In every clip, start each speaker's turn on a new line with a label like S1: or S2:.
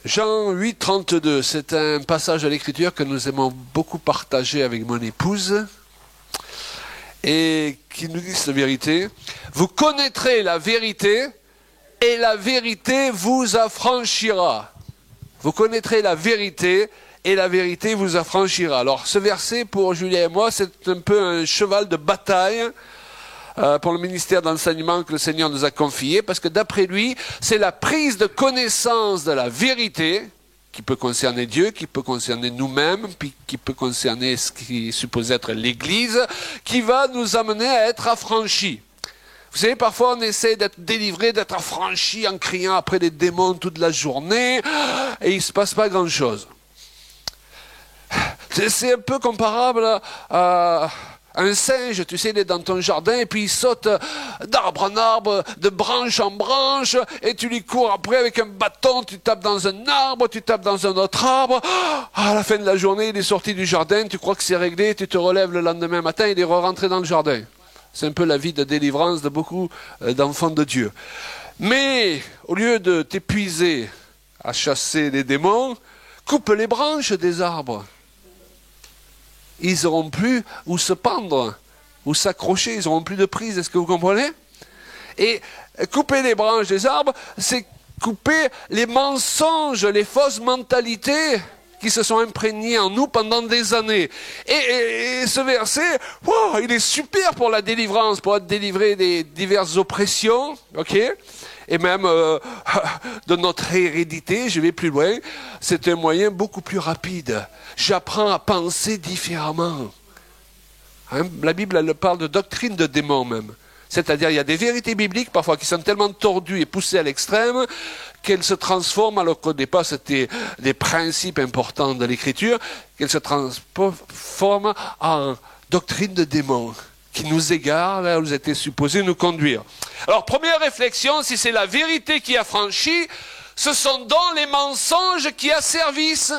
S1: Jean 8, 32, c'est un passage de l'Écriture que nous aimons beaucoup partager avec mon épouse et qui nous dit cette vérité. Vous connaîtrez la vérité et la vérité vous affranchira. Vous connaîtrez la vérité et la vérité vous affranchira. Alors ce verset pour Julien et moi, c'est un peu un cheval de bataille pour le ministère d'enseignement que le Seigneur nous a confié, parce que d'après lui, c'est la prise de connaissance de la vérité, qui peut concerner Dieu, qui peut concerner nous-mêmes, puis qui peut concerner ce qui est supposé être l'Église, qui va nous amener à être affranchis. Vous savez, parfois on essaie d'être délivré, d'être affranchi en criant après les démons toute la journée, et il ne se passe pas grand-chose. C'est un peu comparable à un singe, tu sais, il est dans ton jardin et puis il saute d'arbre en arbre, de branche en branche, et tu lui cours après avec un bâton, tu tapes dans un arbre, tu tapes dans un autre arbre. À la fin de la journée, il est sorti du jardin, tu crois que c'est réglé, tu te relèves le lendemain matin, il est rentré dans le jardin. C'est un peu la vie de délivrance de beaucoup d'enfants de Dieu. Mais au lieu de t'épuiser à chasser les démons, coupe les branches des arbres. Ils n'auront plus où se pendre, où s'accrocher, ils n'auront plus de prise, est-ce que vous comprenez? Et couper les branches des arbres, c'est couper les mensonges, les fausses mentalités qui se sont imprégnées en nous pendant des années. Et ce verset, wow, il est super pour la délivrance, pour être délivré des diverses oppressions, ok? Et même de notre hérédité, je vais plus loin, c'est un moyen beaucoup plus rapide. J'apprends à penser différemment. Hein? La Bible, elle parle de doctrine de démons même. C'est-à-dire, il y a des vérités bibliques, parfois, qui sont tellement tordues et poussées à l'extrême, qu'elles se transforment, alors qu'au départ, c'était des principes importants de l'Écriture, qu'elles se transforment en doctrine de démons, qui nous égare là où vous étiez supposés nous conduire. Alors, première réflexion, si c'est la vérité qui affranchit, ce sont donc les mensonges qui asservissent.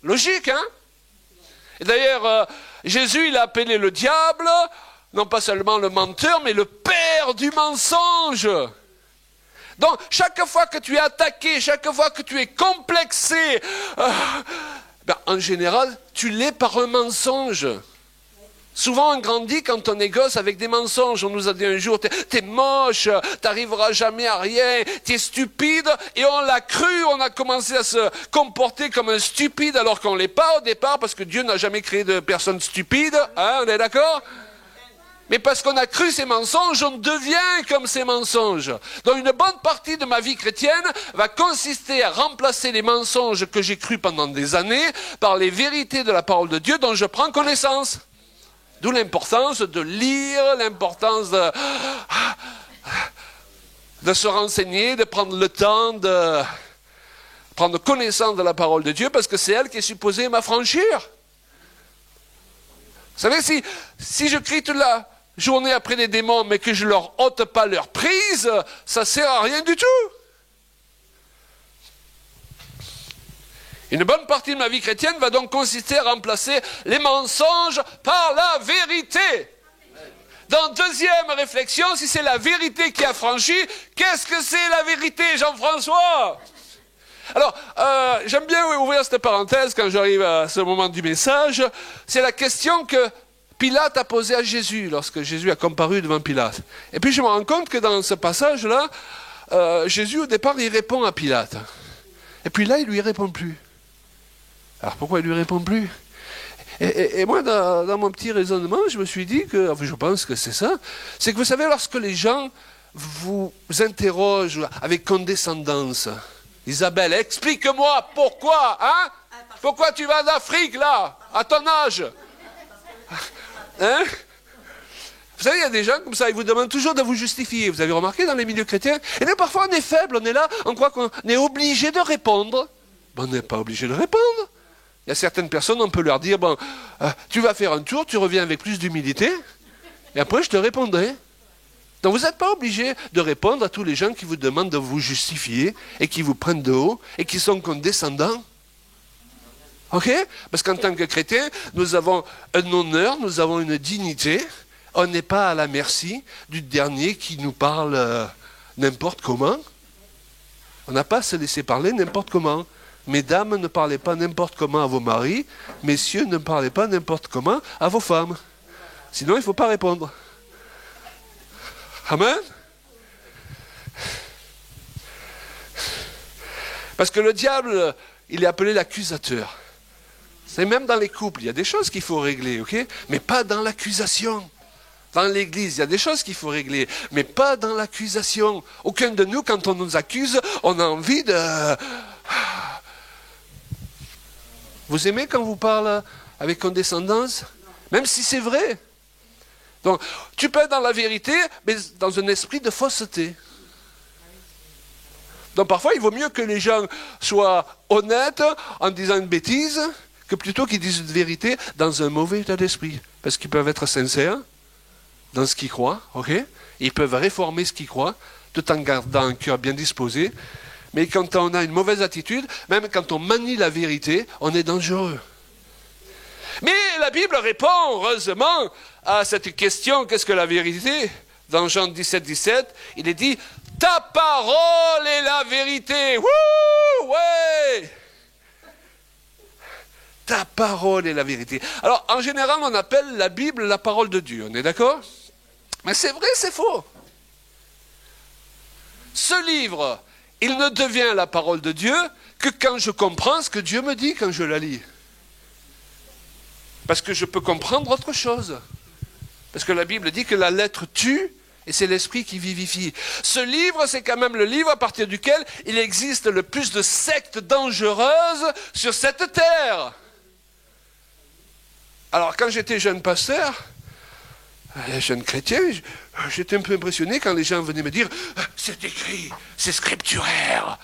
S1: Logique, hein? Et d'ailleurs, Jésus, il a appelé le diable, non pas seulement le menteur, mais le père du mensonge. Donc, chaque fois que tu es attaqué, chaque fois que tu es complexé, en général, tu l'es par un mensonge. Souvent, on grandit quand on est gosse avec des mensonges. On nous a dit un jour, t'es moche, t'arriveras jamais à rien, t'es stupide. Et on l'a cru, on a commencé à se comporter comme un stupide alors qu'on l'est pas au départ, parce que Dieu n'a jamais créé de personnes stupides. Hein, on est d'accord? Mais parce qu'on a cru ces mensonges, on devient comme ces mensonges. Donc une bonne partie de ma vie chrétienne va consister à remplacer les mensonges que j'ai crus pendant des années par les vérités de la parole de Dieu dont je prends connaissance. D'où l'importance de lire, l'importance de se renseigner, de prendre le temps de prendre connaissance de la parole de Dieu, parce que c'est elle qui est supposée m'affranchir. Vous savez, si je crie toute la journée après les démons, mais que je ne leur ôte pas leur prise, ça ne sert à rien du tout. Une bonne partie de ma vie chrétienne va donc consister à remplacer les mensonges par la vérité. Dans deuxième réflexion, si c'est la vérité qui affranchit, qu'est-ce que c'est la vérité, Jean-François? Alors, j'aime bien ouvrir cette parenthèse quand j'arrive à ce moment du message. C'est la question que Pilate a posée à Jésus lorsque Jésus a comparu devant Pilate. Et puis je me rends compte que dans ce passage-là, Jésus au départ il répond à Pilate. Et puis là il lui répond plus. Alors pourquoi il lui répond plus? Et moi dans mon petit raisonnement, je me suis dit que, enfin je pense que c'est ça, c'est que vous savez lorsque les gens vous interrogent avec condescendance, Isabelle, explique-moi pourquoi, hein? Pourquoi tu vas d'Afrique là, à ton âge? Hein? Vous savez, il y a des gens comme ça, ils vous demandent toujours de vous justifier. Vous avez remarqué dans les milieux chrétiens? Et bien parfois on est faible, on est là, on croit qu'on est obligé de répondre. Ben, on n'est pas obligé de répondre. Il y a certaines personnes, on peut leur dire, bon, tu vas faire un tour, tu reviens avec plus d'humilité, et après je te répondrai. Donc vous n'êtes pas obligé de répondre à tous les gens qui vous demandent de vous justifier, et qui vous prennent de haut, et qui sont condescendants. Ok? Parce qu'en tant que chrétiens, nous avons un honneur, nous avons une dignité. On n'est pas à la merci du dernier qui nous parle n'importe comment. On n'a pas à se laisser parler n'importe comment. Mesdames, ne parlez pas n'importe comment à vos maris. Messieurs, ne parlez pas n'importe comment à vos femmes. Sinon, il ne faut pas répondre. Amen. Parce que le diable, il est appelé l'accusateur. C'est même dans les couples, il y a des choses qu'il faut régler, ok? Mais pas dans l'accusation. Dans l'église, il y a des choses qu'il faut régler, mais pas dans l'accusation. Aucun de nous, quand on nous accuse, on a envie de... Vous aimez quand vous parlez avec condescendance? Même si c'est vrai. Donc, tu peux être dans la vérité, mais dans un esprit de fausseté. Donc parfois, il vaut mieux que les gens soient honnêtes en disant une bêtise, que plutôt qu'ils disent une vérité dans un mauvais état d'esprit. Parce qu'ils peuvent être sincères dans ce qu'ils croient, ok? Ils peuvent réformer ce qu'ils croient, tout en gardant un cœur bien disposé. Mais quand on a une mauvaise attitude, même quand on manie la vérité, on est dangereux. Mais la Bible répond, heureusement, à cette question, qu'est-ce que la vérité? Dans Jean 17, 17, il est dit, ta parole est la vérité. Wouh, ouais! Ta parole est la vérité. Alors, en général, on appelle la Bible la parole de Dieu, on est d'accord? Mais c'est vrai, c'est faux. Ce livre, il ne devient la parole de Dieu que quand je comprends ce que Dieu me dit quand je la lis. Parce que je peux comprendre autre chose. Parce que la Bible dit que la lettre tue et c'est l'esprit qui vivifie. Ce livre, c'est quand même le livre à partir duquel il existe le plus de sectes dangereuses sur cette terre. Alors, quand j'étais jeune pasteur, jeune chrétien, j'étais un peu impressionné quand les gens venaient me dire « c'est écrit, c'est scripturaire ».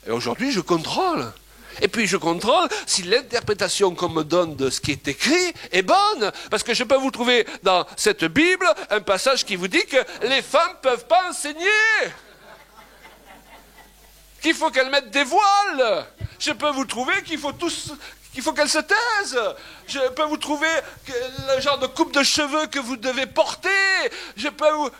S1: Et aujourd'hui, je contrôle. Et puis je contrôle si l'interprétation qu'on me donne de ce qui est écrit est bonne. Parce que je peux vous trouver dans cette Bible un passage qui vous dit que les femmes ne peuvent pas enseigner. Qu'il faut qu'elles mettent des voiles. Je peux vous trouver qu'il faut qu'elles se taisent. Je peux vous trouver le genre de coupe de cheveux que vous devez porter. Je peux vous...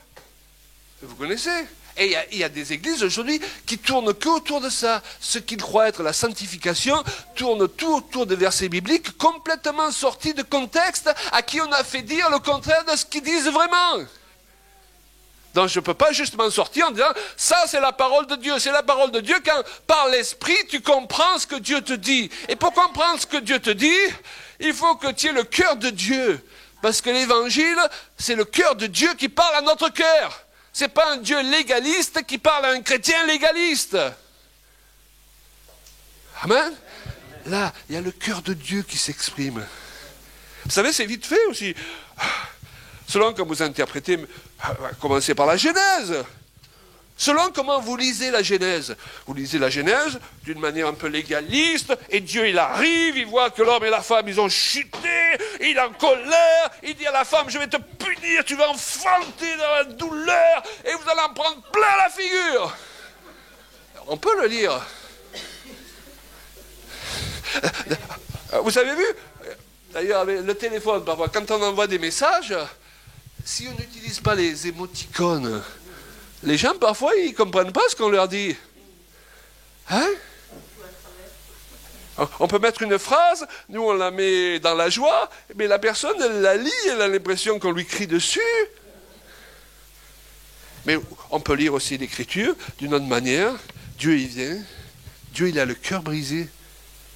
S1: Vous connaissez ? Et il y a des églises aujourd'hui qui tournent que autour de ça. Ce qu'ils croient être la sanctification tourne tout autour de versets bibliques complètement sortis de contexte, à qui on a fait dire le contraire de ce qu'ils disent vraiment. Donc je ne peux pas juste m'en sortir en disant « ça c'est la parole de Dieu ». C'est la parole de Dieu quand par l'esprit tu comprends ce que Dieu te dit. Et pour comprendre ce que Dieu te dit, il faut que tu aies le cœur de Dieu. Parce que l'évangile, c'est le cœur de Dieu qui parle à notre cœur. Ce n'est pas un Dieu légaliste qui parle à un chrétien légaliste. Amen. Là, il y a le cœur de Dieu qui s'exprime. Vous savez, c'est vite fait aussi. Selon comment vous interprétez, commencez par la Genèse. Selon comment vous lisez la Genèse. Vous lisez la Genèse d'une manière un peu légaliste, et Dieu, il arrive, il voit que l'homme et la femme, ils ont chuté, il est en colère, il dit à la femme, je vais te punir, tu vas enfanter dans la douleur, et vous allez en prendre plein la figure. On peut le lire. Vous avez vu? D'ailleurs, avec le téléphone, parfois, quand on envoie des messages, si on n'utilise pas les émoticônes, les gens, parfois, ils ne comprennent pas ce qu'on leur dit. Hein? On peut mettre une phrase, nous on la met dans la joie, mais la personne, elle la lit, elle a l'impression qu'on lui crie dessus. Mais on peut lire aussi l'Écriture d'une autre manière. Dieu, il vient. Dieu, il a le cœur brisé.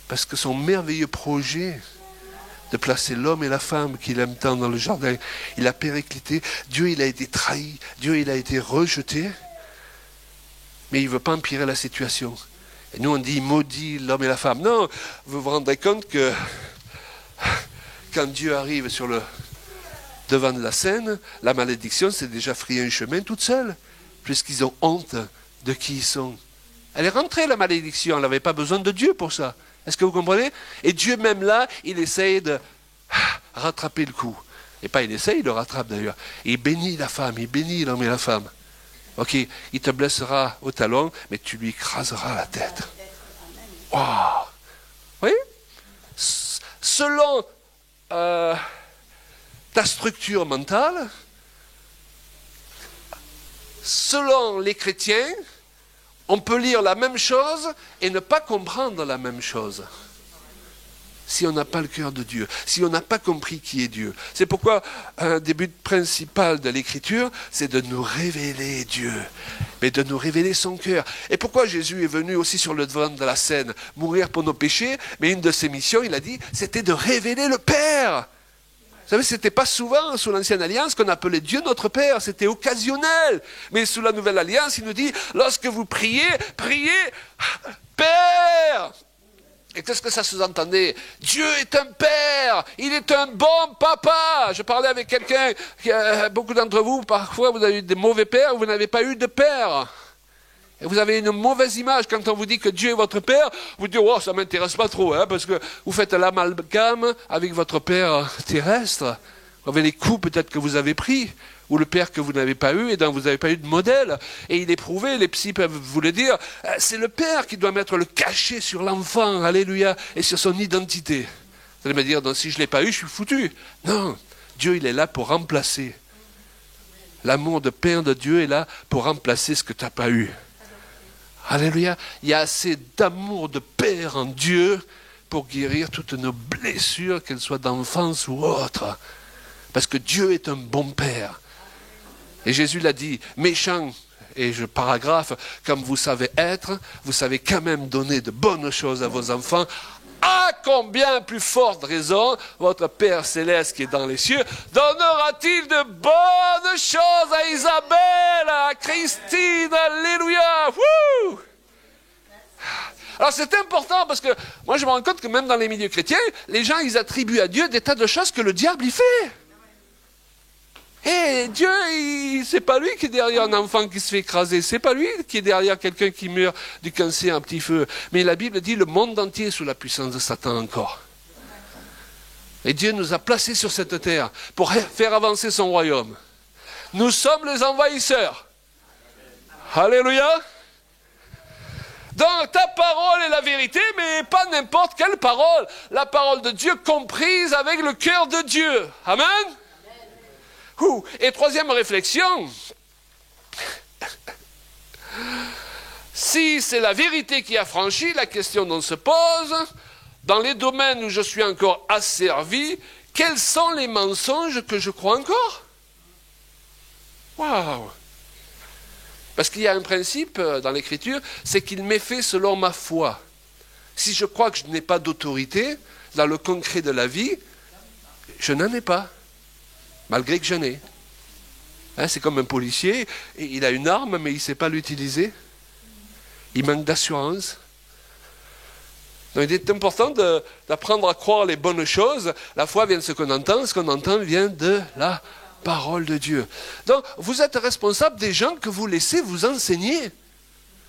S1: Parce que son merveilleux projet de placer l'homme et la femme qu'il aime tant dans le jardin, il a périclité. Dieu, il a été trahi. Dieu, il a été rejeté. Mais il ne veut pas empirer la situation. Et nous, on dit maudit l'homme et la femme. Non, vous vous rendrez compte que quand Dieu arrive sur le devant de la scène, la malédiction s'est déjà frayé un chemin toute seule, puisqu'ils ont honte de qui ils sont. Elle est rentrée, la malédiction. Elle n'avait pas besoin de Dieu pour ça. Est-ce que vous comprenez? Et Dieu, même là, il essaye de rattraper le coup. Et pas il essaye, il le rattrape d'ailleurs. Il bénit la femme, il bénit l'homme et la femme. Ok, il te blessera au talon, mais tu lui écraseras la tête. Wow. Oui? Selon ta structure mentale, selon les chrétiens, On peut lire la même chose et ne pas comprendre la même chose. Si on n'a pas le cœur de Dieu, si on n'a pas compris qui est Dieu. C'est pourquoi un des buts principal de l'Écriture, c'est de nous révéler Dieu, mais de nous révéler son cœur. Et pourquoi Jésus est venu aussi sur le devant de la scène, mourir pour nos péchés, mais une de ses missions, il a dit, c'était de révéler le Père. Vous savez, ce n'était pas souvent sous l'Ancienne Alliance qu'on appelait Dieu notre Père, c'était occasionnel. Mais sous la Nouvelle Alliance, il nous dit, lorsque vous priez, priez Père. Et qu'est-ce que ça sous-entendait? Dieu est un père, il est un bon papa. Je parlais avec quelqu'un, beaucoup d'entre vous, parfois vous avez eu des mauvais pères, vous n'avez pas eu de père. Et vous avez une mauvaise image quand on vous dit que Dieu est votre père, vous dites, oh, ça ne m'intéresse pas trop, hein, parce que vous faites l'amalgame avec votre père terrestre. Vous avez les coups peut-être que vous avez pris, ou le père que vous n'avez pas eu et dont vous n'avez pas eu de modèle. Et il est prouvé, les psys peuvent vous le dire, c'est le père qui doit mettre le cachet sur l'enfant, alléluia, et sur son identité. Vous allez me dire, non, si je ne l'ai pas eu, je suis foutu. Non, Dieu, il est là pour remplacer. L'amour de père de Dieu est là pour remplacer ce que tu n'as pas eu. Alléluia, il y a assez d'amour de père en Dieu pour guérir toutes nos blessures, qu'elles soient d'enfance ou autres. Parce que Dieu est un bon père. Et Jésus l'a dit, méchant, et je paragraphe, comme vous savez être, vous savez quand même donner de bonnes choses à vos enfants, à combien plus forte raison votre Père Céleste qui est dans les cieux donnera-t-il de bonnes choses à Isabelle, à Christine, alléluia. Wouh! Alors c'est important parce que moi je me rends compte que même dans les milieux chrétiens, les gens ils attribuent à Dieu des tas de choses que le diable y fait. Et Dieu, c'est pas lui qui est derrière un enfant qui se fait écraser, c'est pas lui qui est derrière quelqu'un qui meurt du cancer, un petit feu. Mais la Bible dit le monde entier est sous la puissance de Satan encore. Et Dieu nous a placés sur cette terre pour faire avancer son royaume. Nous sommes les envahisseurs. Alléluia. Donc ta parole est la vérité, mais pas n'importe quelle parole. La parole de Dieu comprise avec le cœur de Dieu. Amen. Et troisième réflexion, si c'est la vérité qui a franchi, la question dont se pose, dans les domaines où je suis encore asservi, quels sont les mensonges que je crois encore? Waouh! Parce qu'il y a un principe dans l'Écriture, c'est qu'il m'est fait selon ma foi. Si je crois que je n'ai pas d'autorité dans le concret de la vie, je n'en ai pas. Malgré que j'en ai. Hein, c'est comme un policier, il a une arme, mais il ne sait pas l'utiliser. Il manque d'assurance. Donc il est important d'apprendre à croire les bonnes choses. La foi vient de ce qu'on entend vient de la parole de Dieu. Donc vous êtes responsable des gens que vous laissez vous enseigner.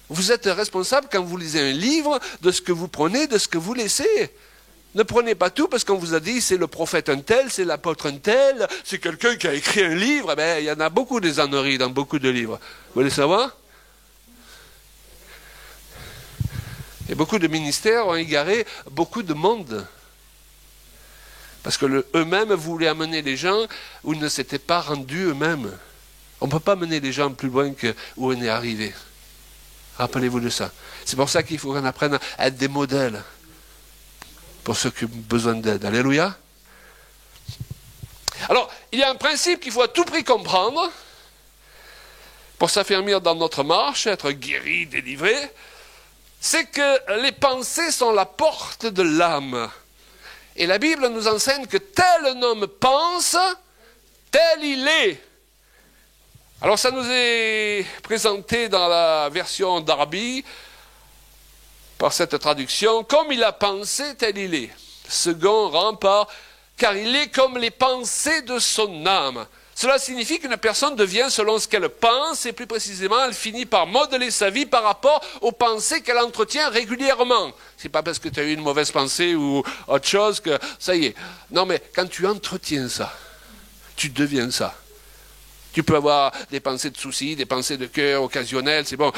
S1: Vous êtes responsable quand vous lisez un livre de ce que vous prenez, de ce que vous laissez. Ne prenez pas tout parce qu'on vous a dit c'est le prophète un tel, c'est l'apôtre un tel, c'est quelqu'un qui a écrit un livre. Eh bien, il y en a beaucoup des âneries dans beaucoup de livres. Vous voulez savoir? Et beaucoup de ministères ont égaré beaucoup de monde. Parce que eux-mêmes voulaient amener les gens où ils ne s'étaient pas rendus eux-mêmes. On ne peut pas mener les gens plus loin que où on est arrivé. Rappelez-vous de ça. C'est pour ça qu'il faut qu'on apprenne à être des modèles. Pour ceux qui ont besoin d'aide. Alléluia. Alors, il y a un principe qu'il faut à tout prix comprendre pour s'affermir dans notre marche, être guéri, délivré, c'est que les pensées sont la porte de l'âme. Et la Bible nous enseigne que tel un homme pense, tel il est. Alors ça nous est présenté dans la version Darby, par cette traduction, comme il a pensé, tel il est. Second rempart, car il est comme les pensées de son âme. Cela signifie qu'une personne devient selon ce qu'elle pense, et plus précisément, elle finit par modeler sa vie par rapport aux pensées qu'elle entretient régulièrement. C'est pas parce que tu as eu une mauvaise pensée ou autre chose que ça y est. Non, mais quand tu entretiens ça, tu deviens ça. Tu peux avoir des pensées de soucis, des pensées de cœur occasionnelles, c'est bon,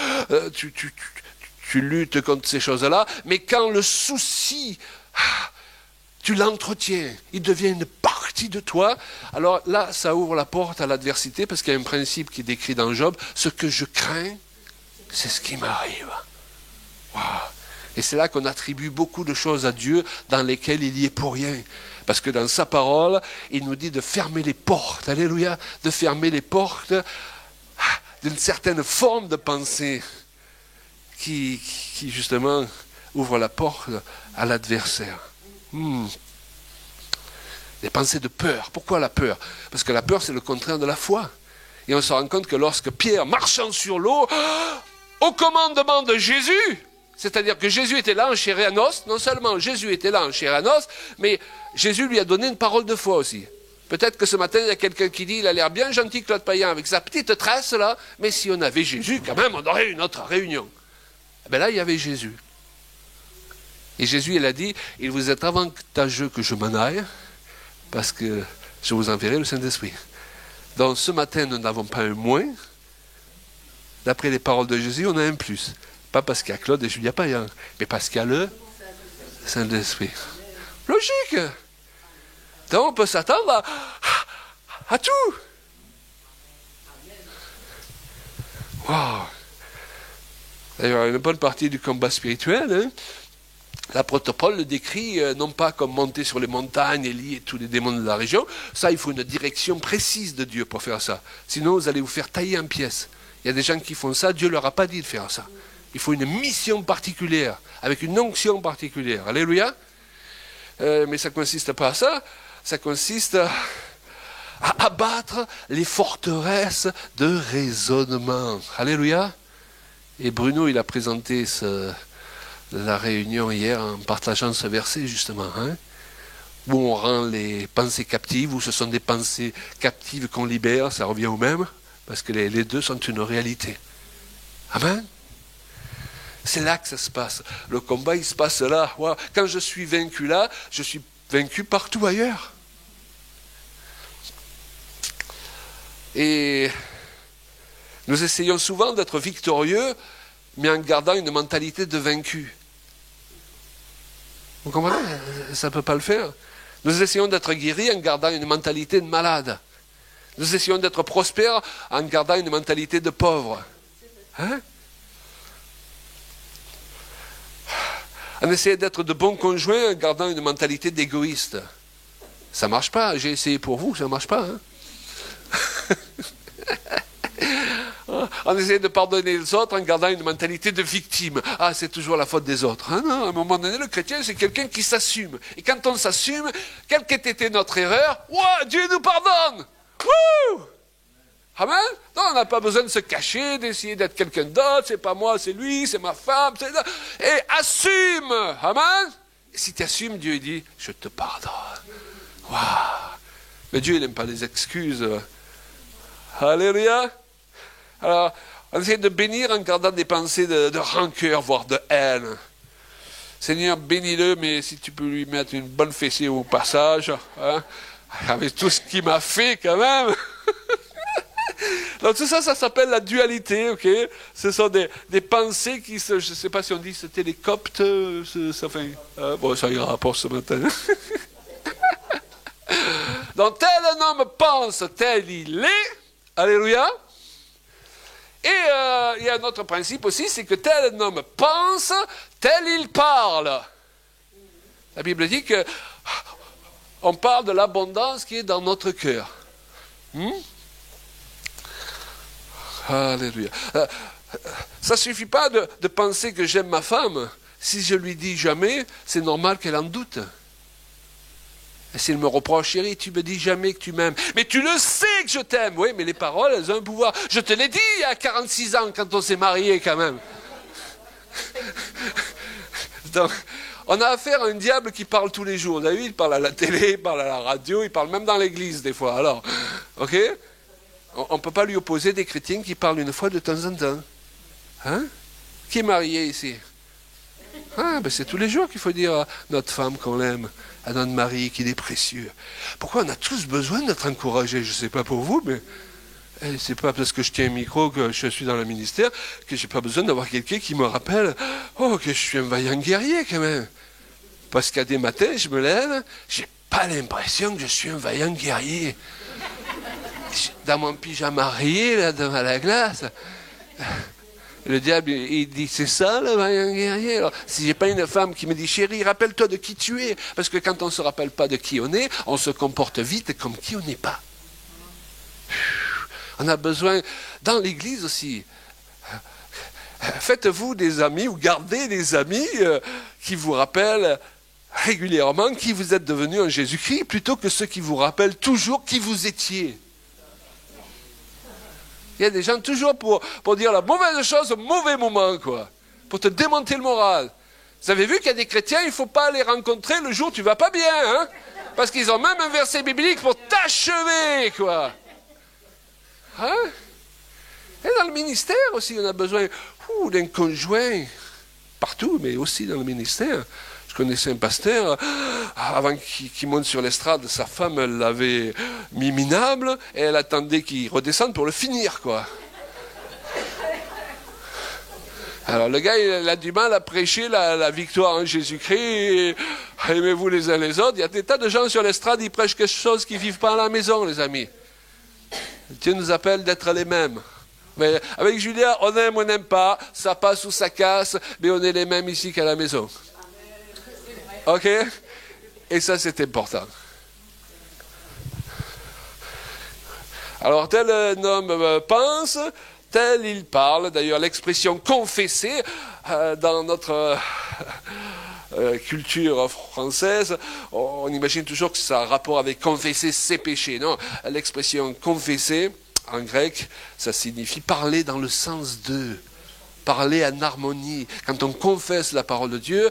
S1: tu luttes contre ces choses-là, mais quand le souci, tu l'entretiens, il devient une partie de toi, alors là, ça ouvre la porte à l'adversité, parce qu'il y a un principe qui est décrit dans Job, ce que je crains, c'est ce qui m'arrive. Wow. Et c'est là qu'on attribue beaucoup de choses à Dieu dans lesquelles il y est pour rien. Parce que dans sa parole, il nous dit de fermer les portes, alléluia, de fermer les portes d'une certaine forme de pensée qui justement ouvre la porte à l'adversaire. Des pensées de peur. Pourquoi la peur? Parce que la peur, c'est le contraire de la foi. Et on se rend compte que lorsque Pierre, marchant sur l'eau, au commandement de Jésus, c'est-à-dire que Jésus était là en chair et en os, non seulement Jésus était là en chair et en os, mais Jésus lui a donné une parole de foi aussi. Peut-être que ce matin, il y a quelqu'un qui dit, il a l'air bien gentil, Claude Payen, avec sa petite tresse là, mais si on avait Jésus, quand même, on aurait une autre réunion. Eh bien là, il y avait Jésus. Et Jésus, il a dit, il vous est avantageux que je m'en aille, parce que je vous enverrai le Saint-Esprit. Donc ce matin, nous n'avons pas un moins. D'après les paroles de Jésus, on a un plus. Pas parce qu'il y a Claude et Julia Payen, mais parce qu'il y a le Saint-Esprit. Logique. Donc on peut s'attendre à tout. Wow. D'ailleurs, une bonne partie du combat spirituel, hein, l'apôtre Paul le décrit non pas comme monter sur les montagnes et lier tous les démons de la région. Ça, il faut une direction précise de Dieu pour faire ça. Sinon, vous allez vous faire tailler en pièces. Il y a des gens qui font ça, Dieu ne leur a pas dit de faire ça. Il faut une mission particulière, avec une onction particulière. Alléluia. Mais ça ne consiste pas à ça. Ça consiste à abattre les forteresses de raisonnement. Alléluia. Et Bruno, il a présenté la réunion hier en partageant ce verset, justement, hein, où on rend les pensées captives, où ce sont des pensées captives qu'on libère, ça revient au même, parce que les deux sont une réalité. Amen. C'est là que ça se passe. Le combat, il se passe là. Quand je suis vaincu là, je suis vaincu partout ailleurs. Et nous essayons souvent d'être victorieux, mais en gardant une mentalité de vaincu. Vous comprenez? Ça ne peut pas le faire. Nous essayons d'être guéris en gardant une mentalité de malade. Nous essayons d'être prospères en gardant une mentalité de pauvre. Hein? On essaie d'être de bons conjoints en gardant une mentalité d'égoïste. Ça ne marche pas. J'ai essayé pour vous, ça ne marche pas. Hein? On essaie de pardonner les autres en gardant une mentalité de victime. Ah, c'est toujours la faute des autres. Ah non, à un moment donné, le chrétien, c'est quelqu'un qui s'assume. Et quand on s'assume, quelle qu'ait été notre erreur, Dieu nous pardonne. Wouh! Amen? Non, on n'a pas besoin de se cacher, d'essayer d'être quelqu'un d'autre. C'est pas moi, c'est lui, c'est ma femme. Et assume. Amen? Et si tu assumes, Dieu dit, je te pardonne. Waouh! Mais Dieu, il n'aime pas les excuses. Alléluia! Alors, on essaie de bénir en gardant des pensées de rancœur, voire de haine. Seigneur, bénis-le, mais si tu peux lui mettre une bonne fessée au passage, hein, avec tout ce qu'il m'a fait quand même. Donc tout ça, ça s'appelle la dualité, ok? Ce sont des pensées qui je ne sais pas si on dit se télécoptent, bon, ça ira pour ce matin. Donc tel un homme pense, tel il est, alléluia. Et il y a un autre principe aussi, c'est que tel un homme pense, tel il parle. La Bible dit que on parle de l'abondance qui est dans notre cœur. Alléluia. Ça ne suffit pas de penser que j'aime ma femme. Si je lui dis jamais, c'est normal qu'elle en doute. Et s'il me reproche, chérie, tu me dis jamais que tu m'aimes. Mais tu le sais que je t'aime. Oui, mais les paroles, elles ont un pouvoir. Je te l'ai dit il y a 46 ans quand on s'est mariés quand même. Donc, on a affaire à un diable qui parle tous les jours. Vous avez vu, il parle à la télé, il parle à la radio, il parle même dans l'église des fois. Alors, ok? On ne peut pas lui opposer des chrétiens qui parlent une fois de temps en temps. Hein? Qui est marié ici? Ah, ben c'est tous les jours qu'il faut dire à notre femme qu'on l'aime, à notre mari qu'il est précieux. Pourquoi on a tous besoin d'être encouragés? Je ne sais pas pour vous, mais c'est pas parce que je tiens un micro, que je suis dans le ministère, que j'ai pas besoin d'avoir quelqu'un qui me rappelle que je suis un vaillant guerrier quand même. Parce qu'à des matins, je me lève, j'ai pas l'impression que je suis un vaillant guerrier. Dans mon pyjama rayé, là, devant la glace. Et le diable, il dit, c'est ça, le vaillant guerrier. Alors, si j'ai pas une femme qui me dit, chérie, rappelle-toi de qui tu es. Parce que quand on ne se rappelle pas de qui on est, on se comporte vite comme qui on n'est pas. On a besoin, dans l'église aussi, faites-vous des amis ou gardez des amis qui vous rappellent régulièrement qui vous êtes devenu en Jésus-Christ, plutôt que ceux qui vous rappellent toujours qui vous étiez. Il y a des gens toujours pour dire la mauvaise chose au mauvais moment, quoi, pour te démonter le moral. Vous avez vu qu'il y a des chrétiens, il ne faut pas les rencontrer le jour où tu ne vas pas bien, hein, parce qu'ils ont même un verset biblique pour t'achever, quoi. Hein? Et dans le ministère aussi, on a besoin d'un conjoint, partout, mais aussi dans le ministère. Je connaissais un pasteur, avant qu'il monte sur l'estrade, sa femme l'avait mis minable, et elle attendait qu'il redescende pour le finir, quoi. Alors le gars, il a du mal à prêcher la victoire en Jésus-Christ, aimez-vous les uns les autres. Il y a des tas de gens sur l'estrade, ils prêchent quelque chose qui ne vivent pas à la maison, les amis. Dieu nous appelle d'être les mêmes. Mais avec Julia, on aime ou on n'aime pas, ça passe ou ça casse, mais on est les mêmes ici qu'à la maison. Ok? Et ça, c'est important. Alors, tel un homme pense, tel il parle. D'ailleurs, l'expression confesser, dans notre culture française, on imagine toujours que ça a un rapport avec confesser ses péchés. Non, l'expression confesser, en grec, ça signifie parler dans le sens de, parler en harmonie. Quand on confesse la parole de Dieu,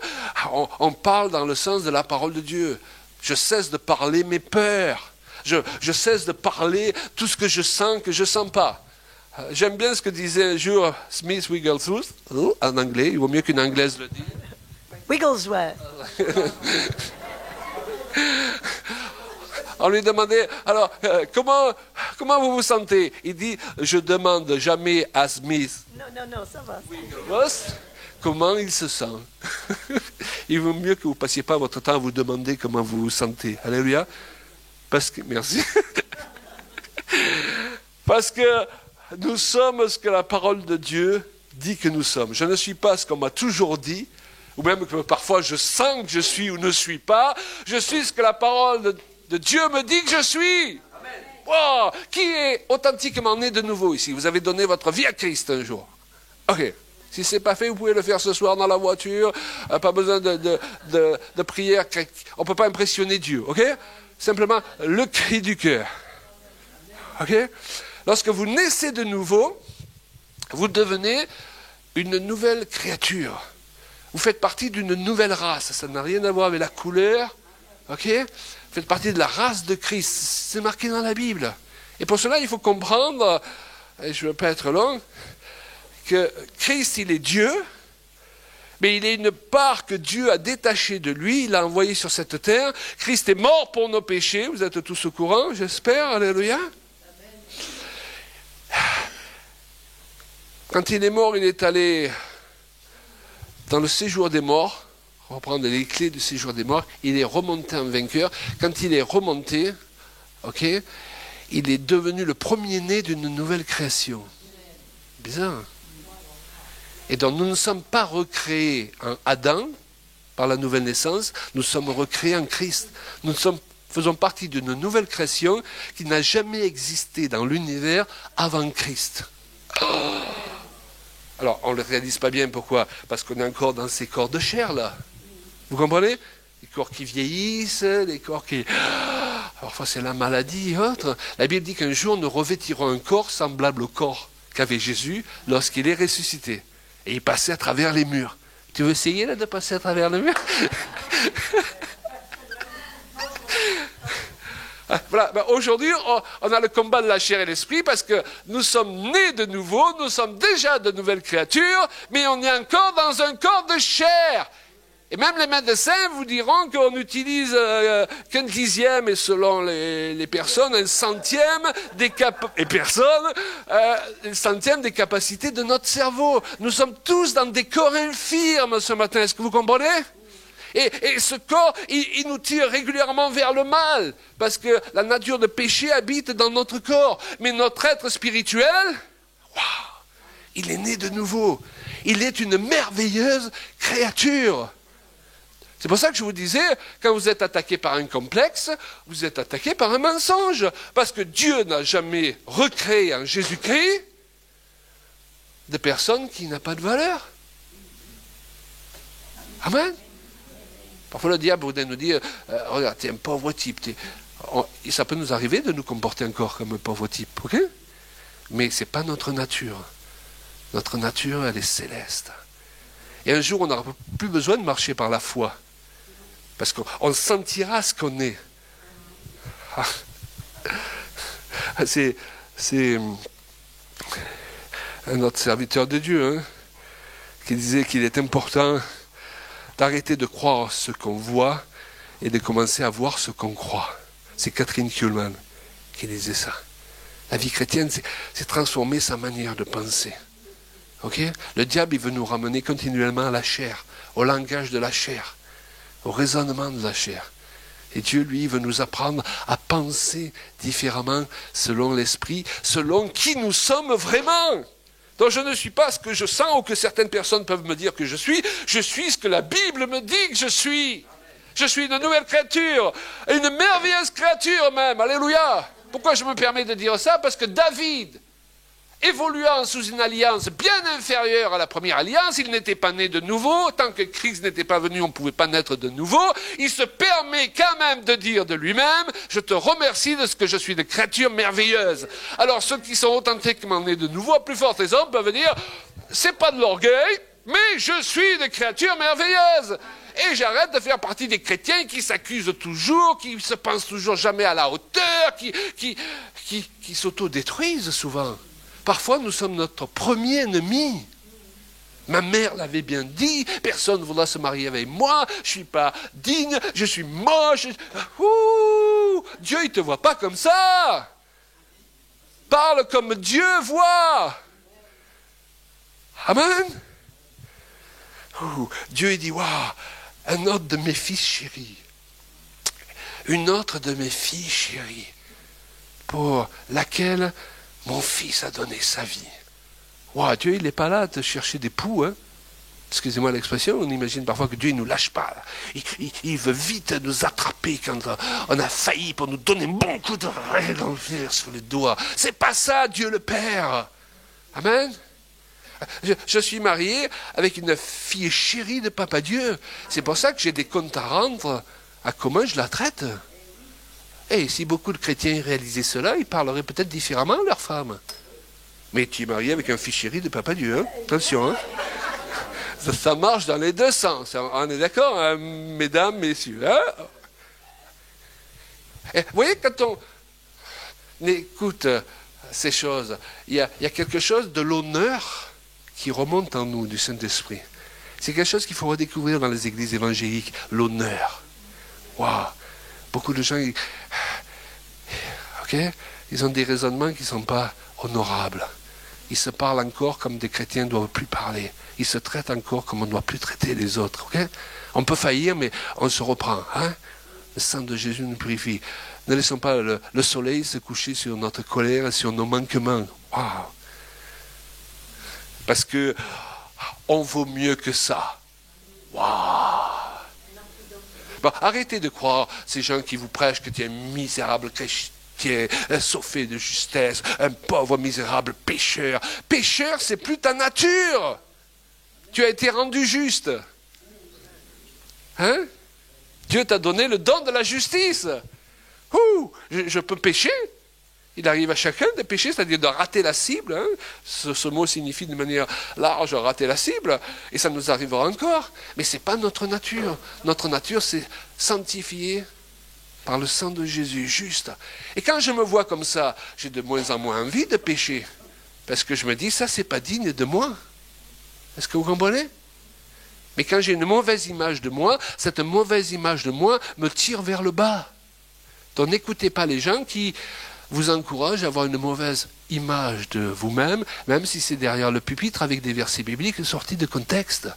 S1: on parle dans le sens de la parole de Dieu. Je cesse de parler mes peurs. Je cesse de parler tout ce que je sens pas. J'aime bien ce que disait un jour Smith Wigglesworth, en anglais, il vaut mieux qu'une anglaise le dise.
S2: Wigglesworth.
S1: On lui demandait, alors, comment vous vous sentez? Il dit, je demande jamais à Smith.
S2: Non, ça va.
S1: Comment il se sent. Il vaut mieux que vous ne passiez pas votre temps à vous demander comment vous vous sentez. Alléluia. Merci. Parce que nous sommes ce que la parole de Dieu dit que nous sommes. Je ne suis pas ce qu'on m'a toujours dit, ou même que parfois je sens que je suis ou ne suis pas. Je suis ce que la parole de Dieu me dit que je suis. Wow. Qui est authentiquement né de nouveau ici? Vous avez donné votre vie à Christ un jour. Ok. Si ce n'est pas fait, vous pouvez le faire ce soir dans la voiture. Pas besoin de prière. On ne peut pas impressionner Dieu. Ok? Simplement le cri du cœur. Ok? Lorsque vous naissez de nouveau, vous devenez une nouvelle créature. Vous faites partie d'une nouvelle race. Ça n'a rien à voir avec la couleur. Ok? Vous faites partie de la race de Christ. C'est marqué dans la Bible. Et pour cela, il faut comprendre, et je ne veux pas être long, que Christ, il est Dieu, mais il est une part que Dieu a détachée de lui, il l'a envoyé sur cette terre. Christ est mort pour nos péchés, vous êtes tous au courant, j'espère, alléluia. Quand il est mort, il est allé dans le séjour des morts, reprendre les clés du séjour des morts, il est remonté en vainqueur. Quand il est remonté, ok, il est devenu le premier-né d'une nouvelle création. Bizarre. Et donc nous ne sommes pas recréés en Adam, par la nouvelle naissance, nous sommes recréés en Christ. Nous faisons partie d'une nouvelle création qui n'a jamais existé dans l'univers avant Christ. Oh. Alors, on ne le réalise pas bien, pourquoi? Parce qu'on est encore dans ces corps de chair, là. Vous comprenez? Les corps qui vieillissent, les corps qui... Parfois, c'est la maladie et autres. La Bible dit qu'un jour, nous revêtirons un corps semblable au corps qu'avait Jésus lorsqu'il est ressuscité. Et il passait à travers les murs. Tu veux essayer là, de passer à travers le mur? Voilà. Ben, aujourd'hui, on a le combat de la chair et l'esprit parce que nous sommes nés de nouveau, nous sommes déjà de nouvelles créatures, mais on est encore dans un corps de chair. Et même les médecins vous diront qu'on utilise qu'un dixième, et selon les personnes, un centième des capacités de notre cerveau. Nous sommes tous dans des corps infirmes ce matin, est-ce que vous comprenez? Et ce corps, il nous tire régulièrement vers le mal, parce que la nature de péché habite dans notre corps. Mais notre être spirituel, wow, Il est né de nouveau. Il est une merveilleuse créature. C'est pour ça que je vous disais, quand vous êtes attaqué par un complexe, vous êtes attaqué par un mensonge. Parce que Dieu n'a jamais recréé en Jésus-Christ des personnes qui n'ont pas de valeur. Amen. Parfois le diable voudrait nous dire, regarde, tu es un pauvre type. Ça peut nous arriver de nous comporter encore comme un pauvre type, ok? Mais ce n'est pas notre nature. Notre nature, elle est céleste. Et un jour, on n'aura plus besoin de marcher par la foi. Parce qu'on sentira ce qu'on est. C'est un autre serviteur de Dieu qui disait qu'il est important d'arrêter de croire ce qu'on voit et de commencer à voir ce qu'on croit. C'est Catherine Kuhlman qui disait ça. La vie chrétienne, c'est transformer sa manière de penser. Okay? Le diable, il veut nous ramener continuellement à la chair, au langage de la chair, au raisonnement de la chair. Et Dieu, lui, veut nous apprendre à penser différemment selon l'esprit, selon qui nous sommes vraiment. Donc je ne suis pas ce que je sens ou que certaines personnes peuvent me dire que je suis ce que la Bible me dit que je suis. Je suis une nouvelle créature, une merveilleuse créature même, alléluia. Pourquoi je me permets de dire ça? Parce que David, évoluant sous une alliance bien inférieure à la première alliance, il n'était pas né de nouveau, tant que Christ n'était pas venu, on ne pouvait pas naître de nouveau, il se permet quand même de dire de lui-même, je te remercie de ce que je suis une créature merveilleuse. Alors ceux qui sont authentiquement nés de nouveau, à plus forte raison, peuvent dire, c'est pas de l'orgueil, mais je suis une créature merveilleuse. Et j'arrête de faire partie des chrétiens qui s'accusent toujours, qui se pensent toujours jamais à la hauteur, qui s'autodétruisent souvent. Parfois, nous sommes notre premier ennemi. Ma mère l'avait bien dit, personne ne voudra se marier avec moi, je ne suis pas digne, je suis moche. Ouh, Dieu, il ne te voit pas comme ça. Parle comme Dieu voit. Amen. Ouh, Dieu, il dit, waouh, un autre de mes fils chéris, une autre de mes filles chéries, pour laquelle mon fils a donné sa vie. Wow, Dieu, il n'est pas là de chercher des poux. Hein? Excusez-moi l'expression, on imagine parfois que Dieu ne nous lâche pas. Il veut vite nous attraper quand on a failli pour nous donner un bon coup de règle sur les doigts. C'est pas ça, Dieu le Père. Amen. Je suis marié avec une fille chérie de Papa Dieu. C'est pour ça que j'ai des comptes à rendre à comment je la traite. Et si beaucoup de chrétiens réalisaient cela, ils parleraient peut-être différemment à leur femme. Mais tu es marié avec un fils chéri de Papa Dieu, hein? Attention, hein? Ça marche dans les deux sens. On est d'accord, hein, mesdames, messieurs. Hein? Et vous voyez, quand on écoute ces choses, il y a quelque chose de l'honneur qui remonte en nous du Saint-Esprit. C'est quelque chose qu'il faut redécouvrir dans les églises évangéliques, l'honneur. Waouh! Beaucoup de gens, ils ont des raisonnements qui ne sont pas honorables. Ils se parlent encore comme des chrétiens ne doivent plus parler. Ils se traitent encore comme on ne doit plus traiter les autres. Okay? On peut faillir, mais on se reprend. Hein? Le sang de Jésus nous purifie. Ne laissons pas le soleil se coucher sur notre colère et sur nos manquements. Wow. Parce que on vaut mieux que ça. Wow. Bon, arrêtez de croire ces gens qui vous prêchent que tu es un misérable chrétien, un sauvé de justesse, un pauvre misérable pécheur. Pécheur, c'est plus ta nature. Tu as été rendu juste. Hein? Dieu t'a donné le don de la justice. Ouh, je peux pécher. Il arrive à chacun de pécher, c'est-à-dire de rater la cible. Hein. Ce mot signifie de manière large rater la cible, et ça nous arrivera encore. Mais ce n'est pas notre nature. Notre nature, c'est sanctifié par le sang de Jésus, juste. Et quand je me vois comme ça, j'ai de moins en moins envie de pécher, parce que je me dis, ça, c'est pas digne de moi. Est-ce que vous comprenez? Mais quand j'ai une mauvaise image de moi, cette mauvaise image de moi me tire vers le bas. Donc n'écoutez pas les gens qui vous encouragent à avoir une mauvaise image de vous-même, même si c'est derrière le pupitre avec des versets bibliques sortis de contexte.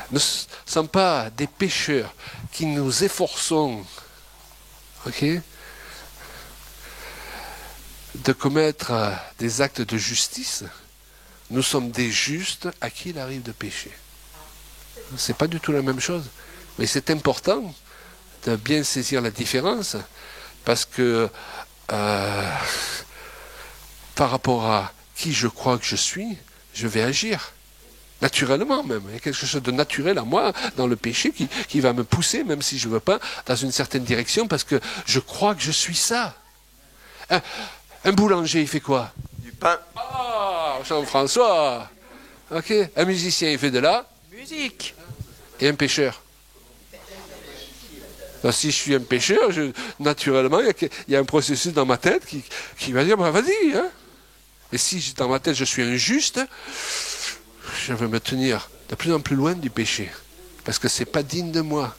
S1: Nous ne sommes pas des pécheurs qui nous efforçons, de commettre des actes de justice, nous sommes des justes à qui il arrive de pécher. C'est pas du tout la même chose. Mais c'est important de bien saisir la différence, parce que par rapport à qui je crois que je suis, je vais agir. Naturellement même. Il y a quelque chose de naturel à moi dans le péché qui va me pousser, même si je ne veux pas, dans une certaine direction, parce que je crois que je suis ça. Un boulanger, il fait quoi?
S3: Du pain.
S1: Ah, Jean-François. Ok. Un musicien, il fait de la
S3: Musique.
S1: Et un pêcheur. Alors, si je suis un pêcheur, naturellement, il y a un processus dans ma tête qui va dire, bah, vas-y. Hein. Et si dans ma tête, je suis injuste, je vais me tenir de plus en plus loin du péché. Parce que ce n'est pas digne de moi.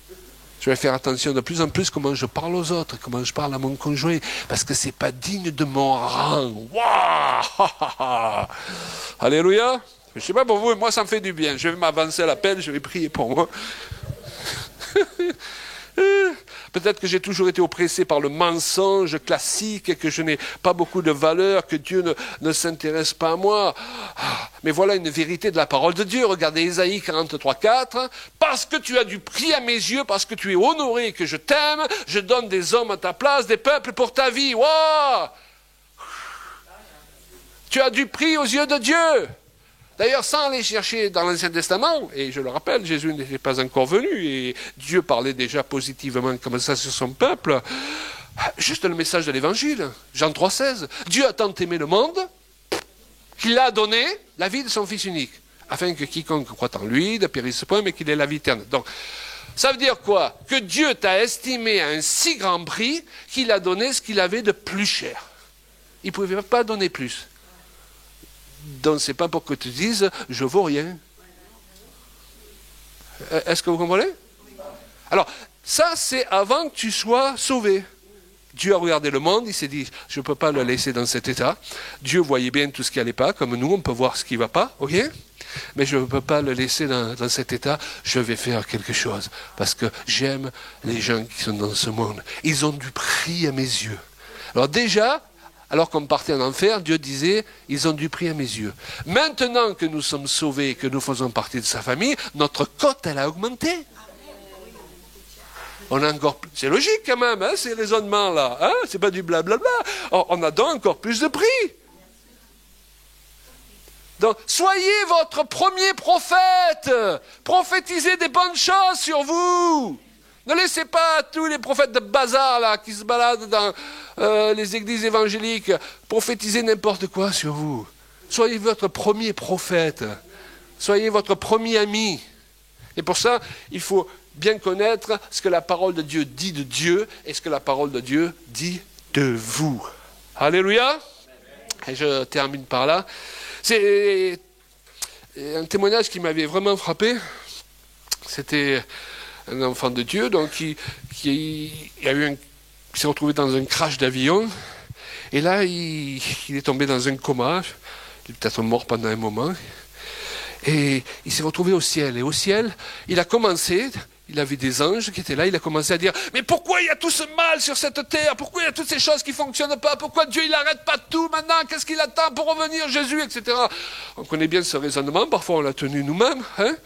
S1: Je vais faire attention de plus en plus comment je parle aux autres, comment je parle à mon conjoint, parce que ce n'est pas digne de mon rang. Waouh! Alléluia! Je ne sais pas pour vous, mais moi ça me fait du bien. Je vais m'avancer à l'appel, je vais prier pour moi. Peut-être que j'ai toujours été oppressé par le mensonge classique et que je n'ai pas beaucoup de valeur, que Dieu ne s'intéresse pas à moi. Mais voilà une vérité de la parole de Dieu. Regardez Ésaïe 43,4. Parce que tu as du prix à mes yeux, parce que tu es honoré et que je t'aime, je donne des hommes à ta place, des peuples pour ta vie. Wow! Tu as du prix aux yeux de Dieu. D'ailleurs, sans aller chercher dans l'Ancien Testament, et je le rappelle, Jésus n'était pas encore venu, et Dieu parlait déjà positivement comme ça sur son peuple, juste le message de l'Évangile, Jean 3,16. Dieu a tant aimé le monde qu'il a donné la vie de son Fils unique, afin que quiconque croit en lui ne périsse point, mais qu'il ait la vie éternelle. Donc, ça veut dire quoi? Que Dieu t'a estimé à un si grand prix qu'il a donné ce qu'il avait de plus cher. Il ne pouvait pas donner plus. Donc, ce n'est pas pour que tu dises « je vaux rien ». Est-ce que vous comprenez? Alors, ça, c'est avant que tu sois sauvé. Dieu a regardé le monde, il s'est dit « je ne peux pas le laisser dans cet état ». Dieu voyait bien tout ce qui n'allait pas, comme nous, on peut voir ce qui ne va pas, ok? Mais je ne peux pas le laisser dans cet état, je vais faire quelque chose. Parce que j'aime les gens qui sont dans ce monde. Ils ont du prix à mes yeux. Alors déjà, alors qu'on partait en enfer, Dieu disait, ils ont du prix à mes yeux. Maintenant que nous sommes sauvés, que nous faisons partie de sa famille, notre cote, elle a augmenté. On a encore plus, c'est logique quand même, hein, ces raisonnements-là. Hein, c'est pas du blablabla. On a donc encore plus de prix. Donc, soyez votre premier prophète. Prophétisez des bonnes choses sur vous. Ne laissez pas tous les prophètes de bazar là, qui se baladent dans les églises évangéliques prophétiser n'importe quoi sur vous. Soyez votre premier prophète. Soyez votre premier ami. Et pour ça, il faut bien connaître ce que la parole de Dieu dit de Dieu et ce que la parole de Dieu dit de vous. Alléluia. Et je termine par là. C'est un témoignage qui m'avait vraiment frappé. C'était un enfant de Dieu, donc qui s'est retrouvé dans un crash d'avion, et là il est tombé dans un coma, il est peut-être mort pendant un moment, et il s'est retrouvé au ciel, et au ciel, il a commencé, il avait des anges qui étaient là, il a commencé à dire, mais pourquoi il y a tout ce mal sur cette terre, pourquoi il y a toutes ces choses qui ne fonctionnent pas, pourquoi Dieu il n'arrête pas tout maintenant, qu'est-ce qu'il attend pour revenir, Jésus, etc. On connaît bien ce raisonnement, parfois on l'a tenu nous-mêmes, hein,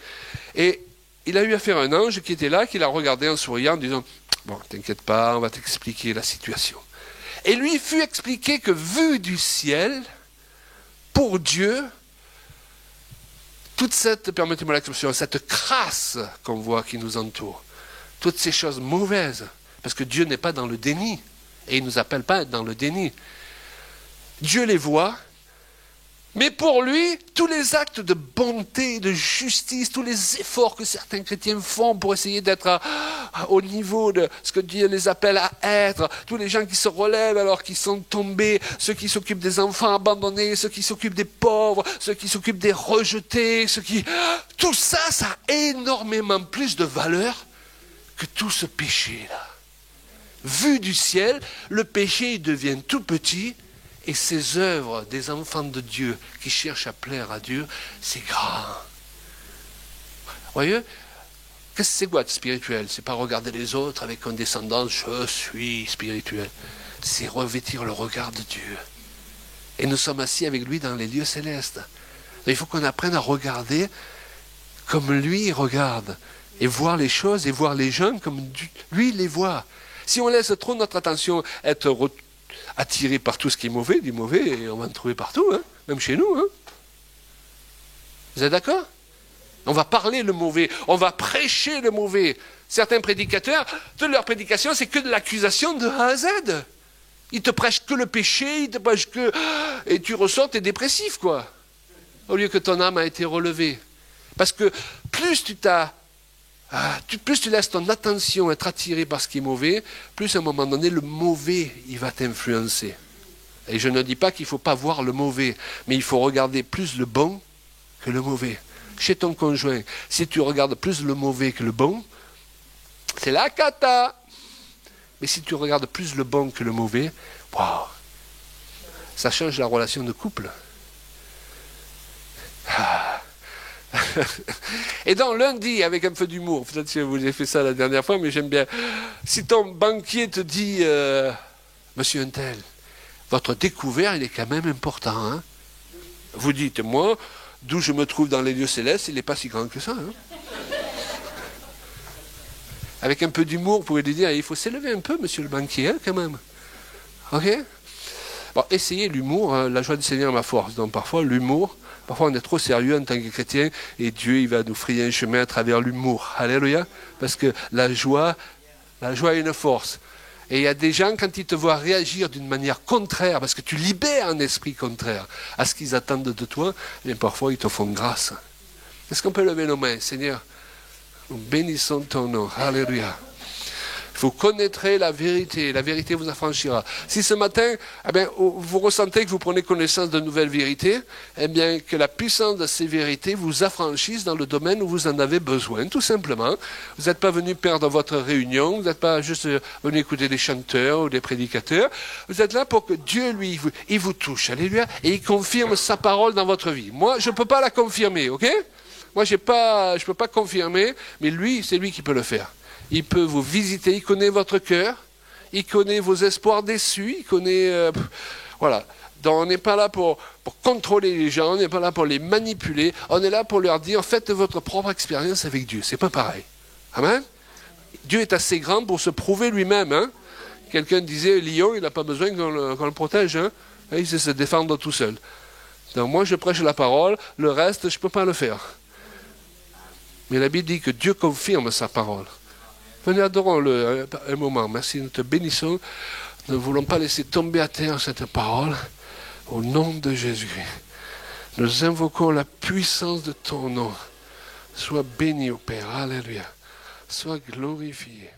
S1: et il a eu affaire à un ange qui était là, qui l'a regardé en souriant, en disant « Bon, t'inquiète pas, on va t'expliquer la situation. » Et lui fut expliqué que, vu du ciel, pour Dieu, toute cette, permettez-moi l'expression, cette crasse qu'on voit qui nous entoure, toutes ces choses mauvaises, parce que Dieu n'est pas dans le déni, et il ne nous appelle pas à être dans le déni. Dieu les voit, mais pour lui, tous les actes de bonté, de justice, tous les efforts que certains chrétiens font pour essayer d'être au niveau de ce que Dieu les appelle à être, tous les gens qui se relèvent alors qu'ils sont tombés, ceux qui s'occupent des enfants abandonnés, ceux qui s'occupent des pauvres, ceux qui s'occupent des rejetés, tout ça, ça a énormément plus de valeur que tout ce péché-là. Vu du ciel, le péché devient tout petit. Et ces œuvres des enfants de Dieu qui cherchent à plaire à Dieu, c'est grand. Voyez, qu'est-ce que c'est quoi être spirituel? C'est pas regarder les autres avec condescendance, je suis spirituel. C'est revêtir le regard de Dieu. Et nous sommes assis avec lui dans les lieux célestes. Il faut qu'on apprenne à regarder comme lui regarde. Et voir les choses et voir les gens comme lui les voit. Si on laisse trop notre attention être attirée par tout ce qui est mauvais, du mauvais, et on va en trouver partout, hein, même chez nous. Hein. Vous êtes d'accord? On va parler le mauvais, on va prêcher le mauvais. Certains prédicateurs, toute leur prédication, c'est que de l'accusation de A à Z. Ils te prêchent que le péché, ils te prêchent que... Et tu ressors, t'es dépressif, quoi. Au lieu que ton âme a été relevée. Parce que plus plus tu laisses ton attention être attirée par ce qui est mauvais, plus à un moment donné, le mauvais, il va t'influencer. Et je ne dis pas qu'il ne faut pas voir le mauvais, mais il faut regarder plus le bon que le mauvais. Chez ton conjoint, si tu regardes plus le mauvais que le bon, c'est la cata. Mais si tu regardes plus le bon que le mauvais, wow, ça change la relation de couple. Et donc lundi, avec un peu d'humour, peut-être que vous avez fait ça la dernière fois, mais j'aime bien. Si ton banquier te dit, Monsieur Untel, votre découvert, il est quand même important. Hein? Vous dites, moi, d'où je me trouve dans les lieux célestes, il n'est pas si grand que ça. Hein? Avec un peu d'humour, vous pouvez lui dire, il faut s'élever un peu, monsieur le banquier, hein, quand même. Ok? Bon, essayez l'humour, hein, la joie du Seigneur est ma force. Donc parfois, l'humour, parfois on est trop sérieux en tant que chrétien, et Dieu, il va nous frayer un chemin à travers l'humour. Alléluia. Parce que la joie est une force. Et il y a des gens, quand ils te voient réagir d'une manière contraire, parce que tu libères un esprit contraire à ce qu'ils attendent de toi, et parfois ils te font grâce. Est-ce qu'on peut lever nos mains, Seigneur? Nous bénissons ton nom. Alléluia. Vous connaîtrez la vérité vous affranchira. Si ce matin, eh bien, vous ressentez que vous prenez connaissance de nouvelles vérités, eh bien, que la puissance de ces vérités vous affranchisse dans le domaine où vous en avez besoin, tout simplement. Vous n'êtes pas venu perdre votre réunion, vous n'êtes pas juste venu écouter des chanteurs ou des prédicateurs. Vous êtes là pour que Dieu, lui, il vous touche, alléluia, et il confirme sa parole dans votre vie. Moi, je ne peux pas la confirmer, ok? Moi, je ne peux pas confirmer, mais lui, c'est lui qui peut le faire. Il peut vous visiter, il connaît votre cœur, il connaît vos espoirs déçus, il connaît... voilà. Donc on n'est pas là pour contrôler les gens, on n'est pas là pour les manipuler, on est là pour leur dire, faites votre propre expérience avec Dieu. C'est pas pareil. Amen. Dieu est assez grand pour se prouver lui-même. Hein. Quelqu'un disait, Lion, il n'a pas besoin qu'on le protège. Hein. Il sait se défendre tout seul. Donc moi, je prêche la parole, le reste, je ne peux pas le faire. Mais la Bible dit que Dieu confirme sa parole. Venez, adorons-le un moment. Merci, nous te bénissons. Nous ne voulons pas laisser tomber à terre cette parole. Au nom de Jésus. Nous invoquons la puissance de ton nom. Sois béni, ô Père. Alléluia. Sois glorifié.